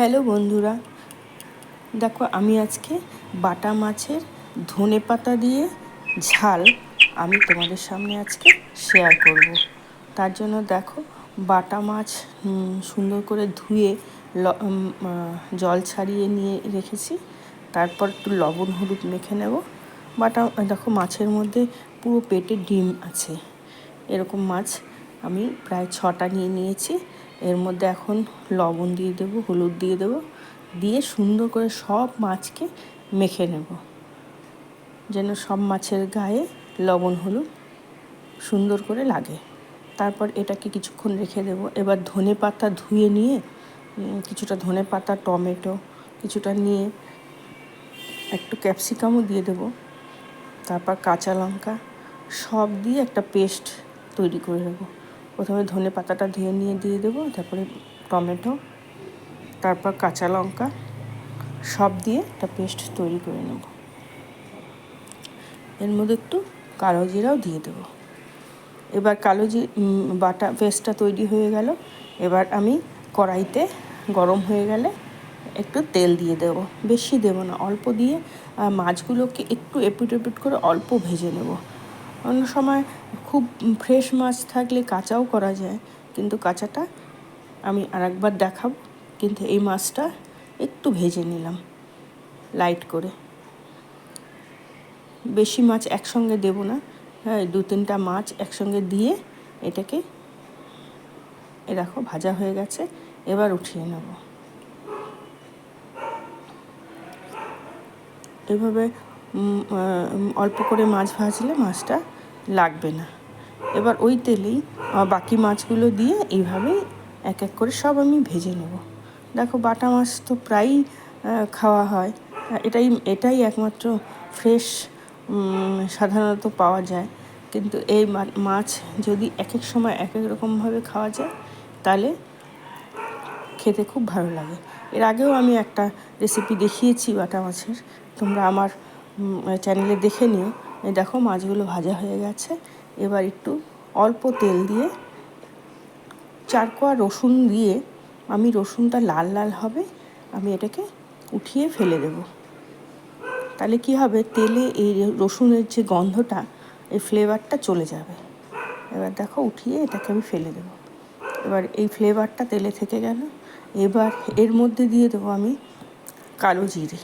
Hello বন্ধুরা, দেখো আমি আজকে বাটা মাছের ধনেপাতা দিয়ে ঝাল আমি তোমাদের সামনে আজকে শেয়ার করব। তার জন্য দেখো বাটা মাছ সুন্দর করে ধুয়ে জল ছাড়িয়ে নিয়ে রেখেছি। তারপর একটু লবণ হলুদ মেখে নেব। দেখো মাছের মধ্যে পুরো পেটে ডিম আছে। এরকম মাছ আমি প্রায় 6টা নিয়েছি। এর মধ্যে এখন লবণ দিয়ে দেবো, হলুদ দিয়ে দেবো, দিয়ে সুন্দর করে সব মাছকে মেখে নেব, যেন সব মাছের গায়ে লবণ হলুদ সুন্দর করে লাগে। তারপর এটাকে কিছুক্ষণ রেখে দেবো। এবার ধনেপাতা ধুয়ে নিয়ে কিছুটা ধনেপাতা, টমেটো কিছুটা নিয়ে একটু ক্যাপসিকামও দিয়ে দেবো, তারপর কাঁচা লঙ্কা সব দিয়ে একটা পেস্ট তৈরি করে নেব। প্রথমে ধনেপাতাটা ধুয়ে নিয়ে দিয়ে দেবো, তারপরে টমেটো, তারপর কাঁচা লঙ্কা সব দিয়ে একটা পেস্ট তৈরি করে নেব। এর মধ্যে একটু কালো জিরাও দিয়ে দেবো। এবার বাটা পেস্টটা তৈরি হয়ে গেল। এবার আমি কড়াইতে গরম হয়ে গেলে একটু তেল দিয়ে দেব, বেশি দেব না, অল্প দিয়ে মাছগুলোকে একটু এপিট এপিট করে অল্প ভেজে নেব। অন্য সময় খুব ফ্রেশ মাছ থাকলে কাঁচাও করা যায়, কিন্তু কাঁচাটা আমি আরেকবার দেখাবো। কিন্তু এই মাছটা একটু ভেজে নিলাম লাইট করে, বেশি মাছ একসঙ্গে দেব না। হ্যাঁ, 2-3টা মাছ একসঙ্গে দিয়ে এটাকে দেখো ভাজা হয়ে গেছে। এবার উঠিয়ে নেব। এভাবে অল্প করে মাছ ভাজলে মাছটা লাগবে না। এবার ওই তেলেই বাকি মাছগুলো দিয়ে এইভাবেই এক এক করে সব আমি ভেজে নেব। দেখো বাটা মাছ তো প্রায়ই খাওয়া হয়, এটাই একমাত্র ফ্রেশ সাধারণত পাওয়া যায়। কিন্তু এই মাছ যদি এক এক সময় এক এক রকমভাবে খাওয়া যায় তাহলে খেতে খুব ভালো লাগে। এর আগেও আমি একটা রেসিপি দেখিয়েছি বাটা মাছের, তোমরা আমার চ্যানেলে দেখে নিও। এই দেখো মাছগুলো ভাজা হয়ে গেছে। এবার একটু অল্প তেল দিয়ে 4 কোয়া রসুন দিয়ে, আমি রসুনটা লাল লাল হবে আমি এটাকে উঠিয়ে ফেলে দেব। তাহলে কি হবে, তেলে এই রসুনের যে গন্ধটা, এই ফ্লেভারটা চলে যাবে। এবার দেখো উঠিয়ে এটাকে আমি ফেলে দেব। এবার এই ফ্লেভারটা তেলে থেকে গেল। এবার এর মধ্যে দিয়ে দেবো আমি কালো জিরে।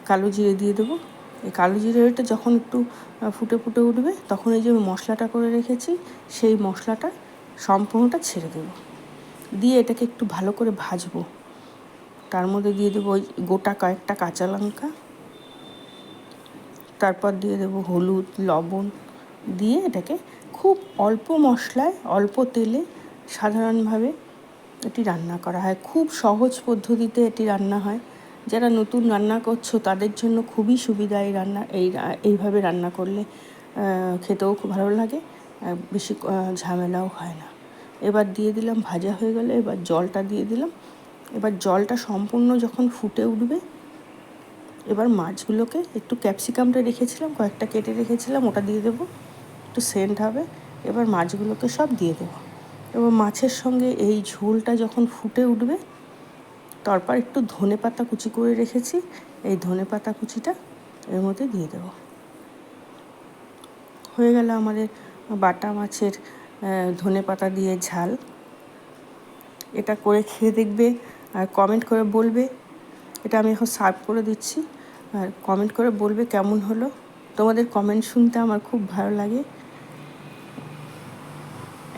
কালো জিরে দিয়ে দেবো। এই কালো জিরেটা যখন একটু ফুটে ফুটে উঠবে, তখন এই যে মশলাটা করে রেখেছি সেই মশলাটা সম্পূর্ণটা ছেড়ে দেবো, দিয়ে এটাকে একটু ভালো করে ভাজবো। তার মধ্যে দিয়ে দেবো ওই গোটা কয়েকটা কাঁচা লঙ্কা, তারপর দিয়ে দেবো হলুদ, লবণ দিয়ে এটাকে খুব অল্প মশলায় অল্প তেলে সাধারণভাবে এটি রান্না করা হয়। খুব সহজ পদ্ধতিতে এটি রান্না হয়। যারা নতুন রান্না করছো তাদের জন্য খুবই সুবিধা এই এইভাবে রান্না করলে। খেতেও খুব ভালো লাগে, বেশি ঝামেলাও হয় না। এবার দিয়ে দিলাম, ভাজা হয়ে গেলে এবার জলটা দিয়ে দিলাম। এবার জলটা সম্পূর্ণ যখন ফুটে উঠবে, এবার মাছগুলোকে একটু ক্যাপসিকামটা রেখেছিলাম, কয়েকটা কেটে রেখেছিলাম, ওটা দিয়ে দেবো, একটু সেন্ট হবে। এবার মাছগুলোকে সব দিয়ে দেবো। এবার মাছের সঙ্গে এই ঝোলটা যখন ফুটে উঠবে, তারপর একটু ধনেপাতা কুচি করে রেখেছি, এই ধনেপাতা কুচিটা এর মধ্যে দিয়ে দেবো। হয়ে গেল আমাদের বাটা মাছের ধনেপাতা দিয়ে ঝাল। এটা করে খেয়ে দেখবে আর কমেন্ট করে বলবে। এটা আমি এখন সার্ভ করে দিচ্ছি, আর কমেন্ট করে বলবে কেমন হলো। তোমাদের কমেন্ট শুনতে আমার খুব ভালো লাগে।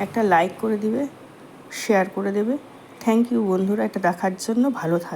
একটা লাইক করে দিবে, শেয়ার করে দেবে। থ্যাংক ইউ বন্ধুরা, এটা দেখার জন্য। ভালো থাকবে।